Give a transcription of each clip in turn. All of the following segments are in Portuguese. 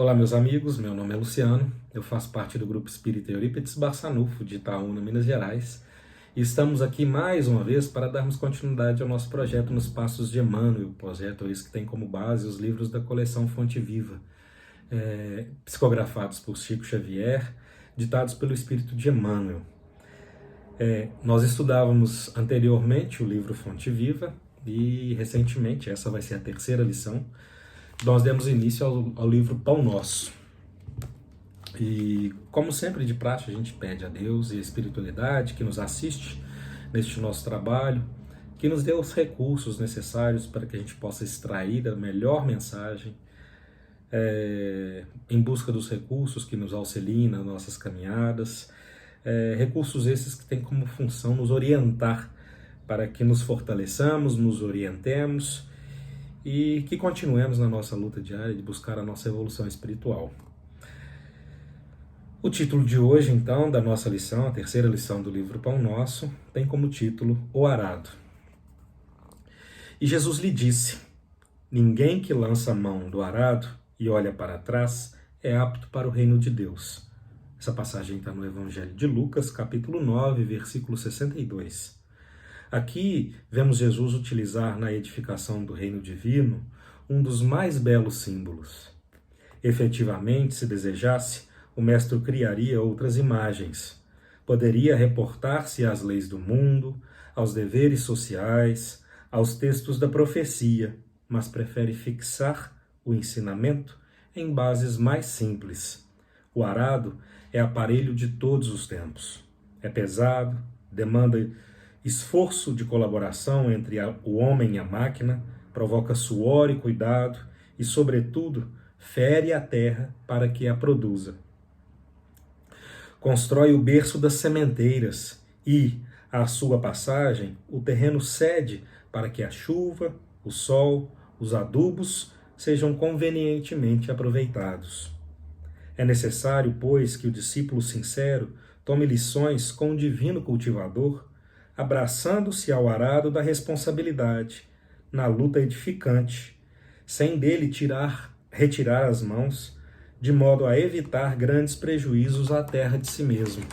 Olá, meus amigos, meu nome é Luciano, eu faço parte do Grupo Espírita Eurípides Barçanufo, de Itaúna, Minas Gerais, e estamos aqui mais uma vez para darmos continuidade ao nosso projeto Nos Passos de Emmanuel, projeto esse que tem como base os livros da coleção Fonte Viva, psicografados por Chico Xavier, ditados pelo Espírito de Emmanuel. Nós estudávamos anteriormente o livro Fonte Viva e recentemente, essa vai ser a terceira lição, nós demos início ao livro Pão Nosso. E, como sempre de praxe, a gente pede a Deus e a espiritualidade que nos assiste neste nosso trabalho, que nos dê os recursos necessários para que a gente possa extrair a melhor mensagem, em busca dos recursos que nos auxiliem nas nossas caminhadas, recursos esses que têm como função nos orientar para que nos fortaleçamos, nos orientemos e que continuemos na nossa luta diária de buscar a nossa evolução espiritual. O título de hoje, então, da nossa lição, a terceira lição do livro Pão Nosso, tem como título O Arado. E Jesus lhe disse: ninguém que lança a mão do arado e olha para trás é apto para o reino de Deus. Essa passagem está no Evangelho de Lucas, capítulo 9, versículo 62. Aqui vemos Jesus utilizar na edificação do reino divino um dos mais belos símbolos. Efetivamente, se desejasse, o mestre criaria outras imagens. Poderia reportar-se às leis do mundo, aos deveres sociais, aos textos da profecia, mas prefere fixar o ensinamento em bases mais simples. O arado é aparelho de todos os tempos. É pesado, demanda esforço de colaboração entre o homem e a máquina, provoca suor e cuidado e, sobretudo, fere a terra para que a produza. Constrói o berço das sementeiras e, à sua passagem, o terreno cede para que a chuva, o sol, os adubos sejam convenientemente aproveitados. É necessário, pois, que o discípulo sincero tome lições com o divino cultivador, abraçando-se ao arado da responsabilidade, na luta edificante, sem dele retirar as mãos, de modo a evitar grandes prejuízos à terra de si mesmo.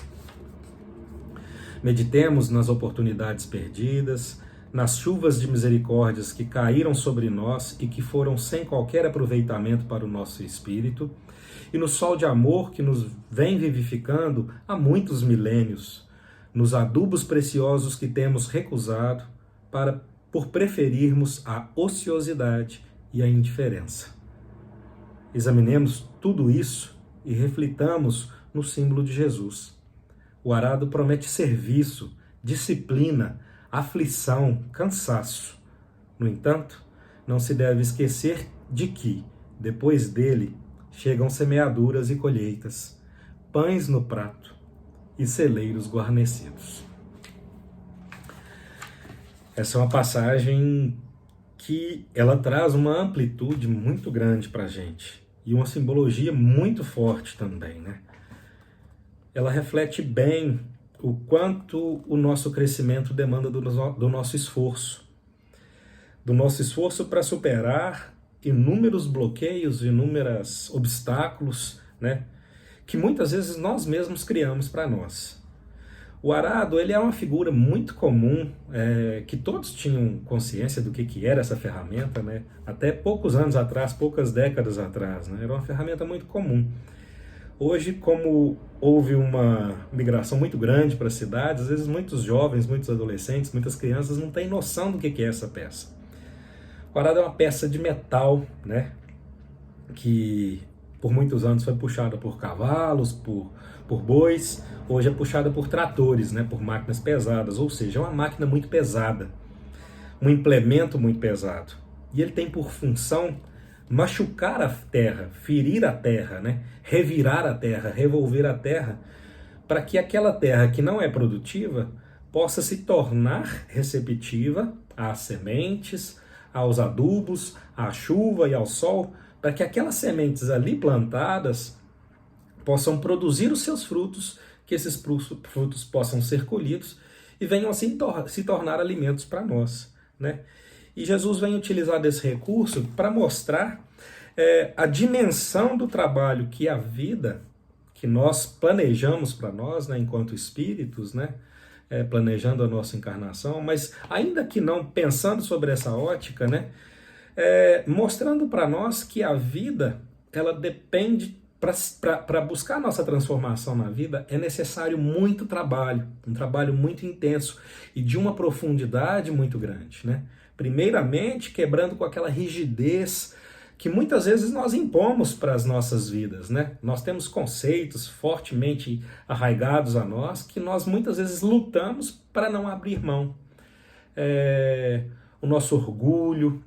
Meditemos nas oportunidades perdidas, nas chuvas de misericórdias que caíram sobre nós e que foram sem qualquer aproveitamento para o nosso espírito, e no sol de amor que nos vem vivificando há muitos milênios, nos adubos preciosos que temos recusado por preferirmos a ociosidade e a indiferença. Examinemos tudo isso e reflitamos no símbolo de Jesus. O arado promete serviço, disciplina, aflição, cansaço. No entanto, não se deve esquecer de que, depois dele, chegam semeaduras e colheitas, pães no prato e celeiros guarnecidos. Essa é uma passagem que ela traz uma amplitude muito grande para a gente e uma simbologia muito forte também, né? Ela reflete bem o quanto o nosso crescimento demanda do nosso esforço para superar inúmeros bloqueios, inúmeros obstáculos, né? Que muitas vezes nós mesmos criamos para nós. O arado, ele é uma figura muito comum, que todos tinham consciência do que era essa ferramenta, né? Até poucos anos atrás, poucas décadas atrás, né? Era uma ferramenta muito comum. Hoje, como houve uma migração muito grande para as cidades, às vezes muitos jovens, muitos adolescentes, muitas crianças não têm noção do que é essa peça. O arado é uma peça de metal, né? Que por muitos anos foi puxada por cavalos, por bois, hoje é puxada por tratores, né, por máquinas pesadas, ou seja, é uma máquina muito pesada, um implemento muito pesado. E ele tem por função machucar a terra, ferir a terra, né, revirar a terra, revolver a terra, para que aquela terra que não é produtiva possa se tornar receptiva às sementes, aos adubos, à chuva e ao sol, para que aquelas sementes ali plantadas possam produzir os seus frutos, que esses frutos possam ser colhidos e venham assim se tornar alimentos para nós, né? E Jesus vem utilizar desse recurso para mostrar a dimensão do trabalho que a vida, que nós planejamos para nós, né, enquanto espíritos, né, planejando a nossa encarnação, mas ainda que não pensando sobre essa ótica, né, mostrando para nós que a vida, ela depende, para buscar a nossa transformação na vida, é necessário muito trabalho, um trabalho muito intenso e de uma profundidade muito grande, né? Primeiramente, quebrando com aquela rigidez que muitas vezes nós impomos para as nossas vidas, né? Nós temos conceitos fortemente arraigados a nós que nós muitas vezes lutamos para não abrir mão. O nosso orgulho,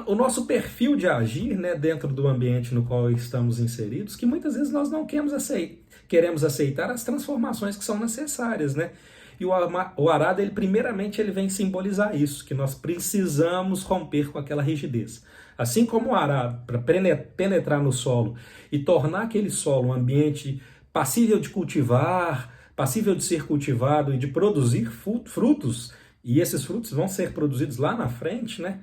o nosso perfil de agir, né, dentro do ambiente no qual estamos inseridos, que muitas vezes nós não queremos aceitar as transformações que são necessárias, né? E o arado, primeiramente, ele vem simbolizar isso, que nós precisamos romper com aquela rigidez. Assim como o arado, para penetrar no solo e tornar aquele solo um ambiente passível de cultivar, passível de ser cultivado e de produzir frutos, e esses frutos vão ser produzidos lá na frente, né?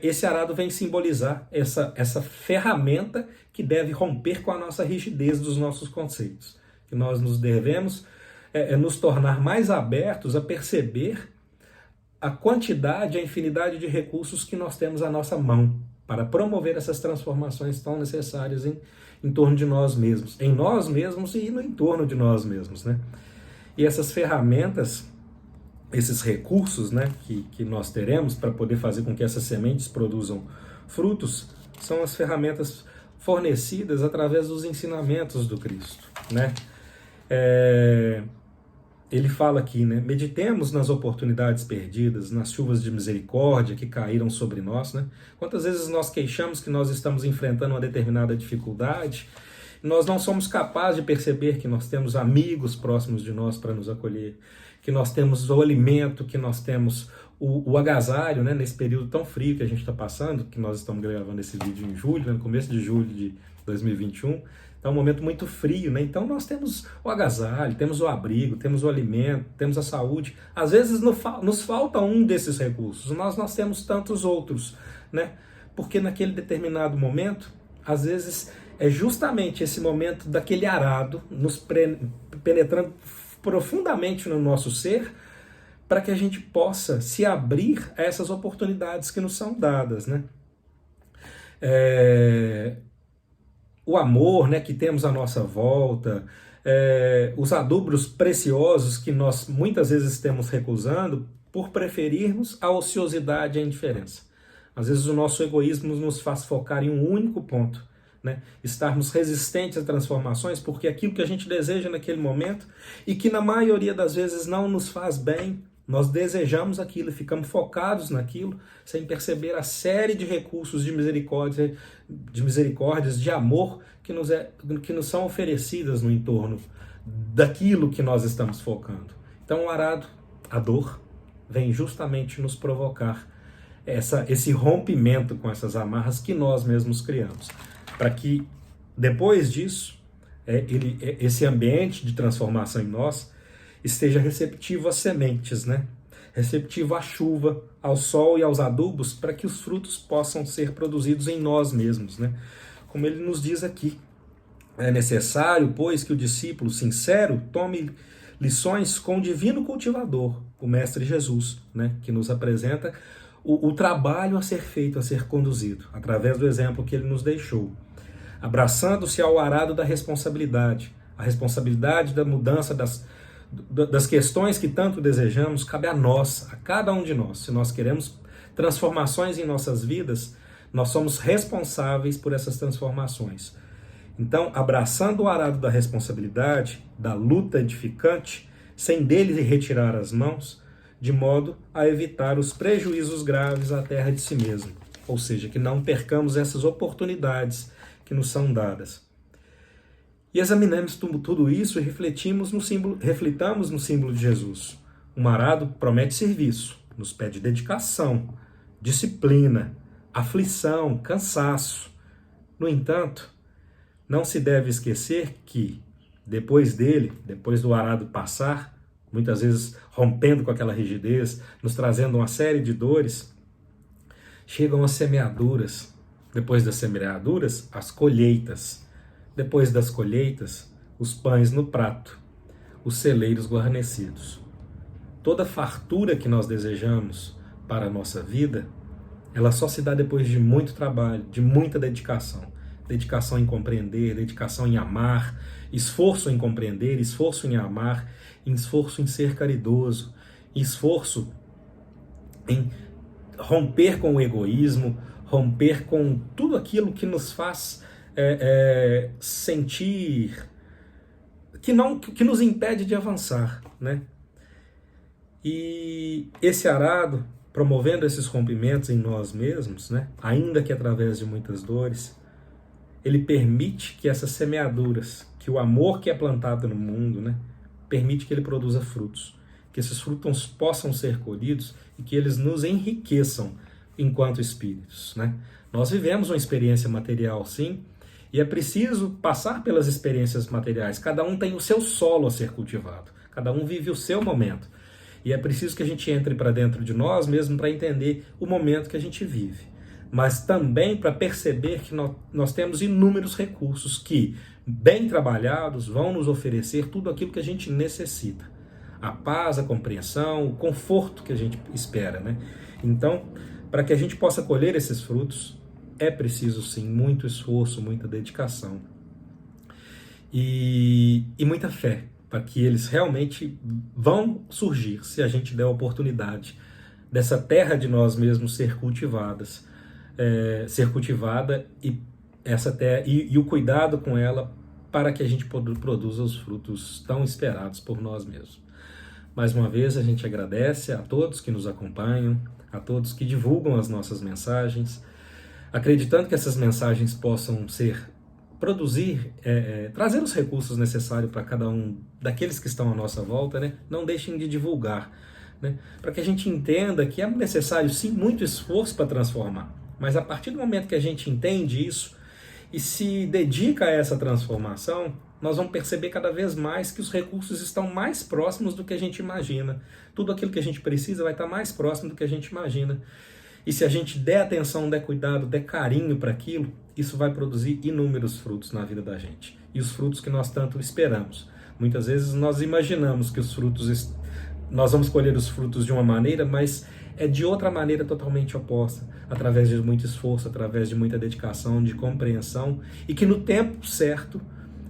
Esse arado vem simbolizar essa ferramenta que deve romper com a nossa rigidez dos nossos conceitos, que nós nos devemos nos tornar mais abertos a perceber a quantidade, a infinidade de recursos que nós temos à nossa mão para promover essas transformações tão necessárias em torno de nós mesmos, em nós mesmos e no entorno de nós mesmos, né? E essas ferramentas, esses recursos, né, que nós teremos para poder fazer com que essas sementes produzam frutos, são as ferramentas fornecidas através dos ensinamentos do Cristo, né? Ele fala aqui, né? Meditemos nas oportunidades perdidas, nas chuvas de misericórdia que caíram sobre nós, né? Quantas vezes nós queixamos que nós estamos enfrentando uma determinada dificuldade, e nós não somos capazes de perceber que nós temos amigos próximos de nós para nos acolher, que nós temos o alimento, que nós temos o agasalho, né? Nesse período tão frio que a gente está passando, que nós estamos gravando esse vídeo em julho, né? No começo de julho de 2021, é um momento muito frio, né? Então nós temos o agasalho, temos o abrigo, temos o alimento, temos a saúde. Às vezes nos falta um desses recursos, nós temos tantos outros, né? Porque naquele determinado momento, às vezes é justamente esse momento daquele arado nos penetrando profundamente no nosso ser, para que a gente possa se abrir a essas oportunidades que nos são dadas, né? O amor, né, que temos à nossa volta, os adubros preciosos que nós muitas vezes estamos recusando por preferirmos a ociosidade e a indiferença. Às vezes o nosso egoísmo nos faz focar em um único ponto, né? Estarmos resistentes a transformações porque aquilo que a gente deseja naquele momento e que na maioria das vezes não nos faz bem, nós desejamos aquilo e ficamos focados naquilo sem perceber a série de recursos de misericórdias, de amor que nos são oferecidas no entorno daquilo que nós estamos focando. Então o arado, a dor, vem justamente nos provocar esse rompimento com essas amarras que nós mesmos criamos, para que depois disso, esse ambiente de transformação em nós esteja receptivo às sementes, né? Receptivo à chuva, ao sol e aos adubos, para que os frutos possam ser produzidos em nós mesmos, né? Como ele nos diz aqui, é necessário, pois, que o discípulo sincero tome lições com o divino cultivador, o Mestre Jesus, né? Que nos apresenta o trabalho a ser feito, a ser conduzido, através do exemplo que ele nos deixou, abraçando-se ao arado da responsabilidade, a responsabilidade da mudança das questões que tanto desejamos, cabe a nós, a cada um de nós. Se nós queremos transformações em nossas vidas, nós somos responsáveis por essas transformações. Então, abraçando o arado da responsabilidade, da luta edificante, sem dele retirar as mãos, de modo a evitar os prejuízos graves à terra de si mesmo. Ou seja, que não percamos essas oportunidades que nos são dadas. E examinemos tudo isso e refletamos no símbolo de Jesus. Um arado promete serviço, nos pede dedicação, disciplina, aflição, cansaço. No entanto, não se deve esquecer que, depois do arado passar, muitas vezes rompendo com aquela rigidez, nos trazendo uma série de dores, chegam as semeaduras. Depois das semeaduras, as colheitas. Depois das colheitas, os pães no prato, os celeiros guarnecidos. Toda fartura que nós desejamos para a nossa vida, ela só se dá depois de muito trabalho, de muita dedicação. Dedicação em compreender, dedicação em amar, esforço em compreender, esforço em amar, esforço em ser caridoso, esforço em romper com o egoísmo, romper com tudo aquilo que nos faz sentir, que nos impede de avançar, né? E esse arado, promovendo esses rompimentos em nós mesmos, né, ainda que através de muitas dores, ele permite que essas semeaduras, que o amor que é plantado no mundo, né, permite que ele produza frutos, que esses frutos possam ser colhidos e que eles nos enriqueçam enquanto espíritos, né? Nós vivemos uma experiência material, sim, e é preciso passar pelas experiências materiais. Cada um tem o seu solo a ser cultivado, cada um vive o seu momento. E é preciso que a gente entre para dentro de nós mesmo para entender o momento que a gente vive. Mas também para perceber que nós temos inúmeros recursos que, bem trabalhados, vão nos oferecer tudo aquilo que a gente necessita. A paz, a compreensão, o conforto que a gente espera, né? Então, para que a gente possa colher esses frutos, é preciso sim muito esforço, muita dedicação e muita fé, para que eles realmente vão surgir se a gente der a oportunidade dessa terra de nós mesmos ser cultivada e essa terra e o cuidado com ela para que a gente produza os frutos tão esperados por nós mesmos. Mais uma vez a gente agradece a todos que nos acompanham, a todos que divulgam as nossas mensagens, acreditando que essas mensagens possam trazer os recursos necessários para cada um daqueles que estão à nossa volta, né? Não deixem de divulgar, né? Para que a gente entenda que é necessário sim muito esforço para transformar, mas a partir do momento que a gente entende isso e se dedica a essa transformação, nós vamos perceber cada vez mais que os recursos estão mais próximos do que a gente imagina. Tudo aquilo que a gente precisa vai estar mais próximo do que a gente imagina. E se a gente der atenção, der cuidado, der carinho para aquilo, isso vai produzir inúmeros frutos na vida da gente. E os frutos que nós tanto esperamos. Muitas vezes nós imaginamos que nós vamos colher os frutos de uma maneira, mas é de outra maneira totalmente oposta, através de muito esforço, através de muita dedicação, de compreensão, e que no tempo certo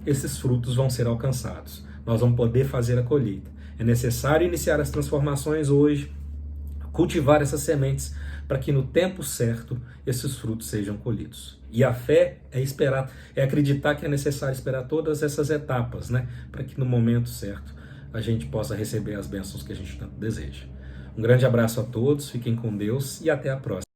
esses frutos vão ser alcançados. Nós vamos poder fazer a colheita. É necessário iniciar as transformações hoje, cultivar essas sementes, para que no tempo certo esses frutos sejam colhidos. E a fé é acreditar que é necessário esperar todas essas etapas, né? Para que no momento certo a gente possa receber as bênçãos que a gente tanto deseja. Um grande abraço a todos, fiquem com Deus e até a próxima.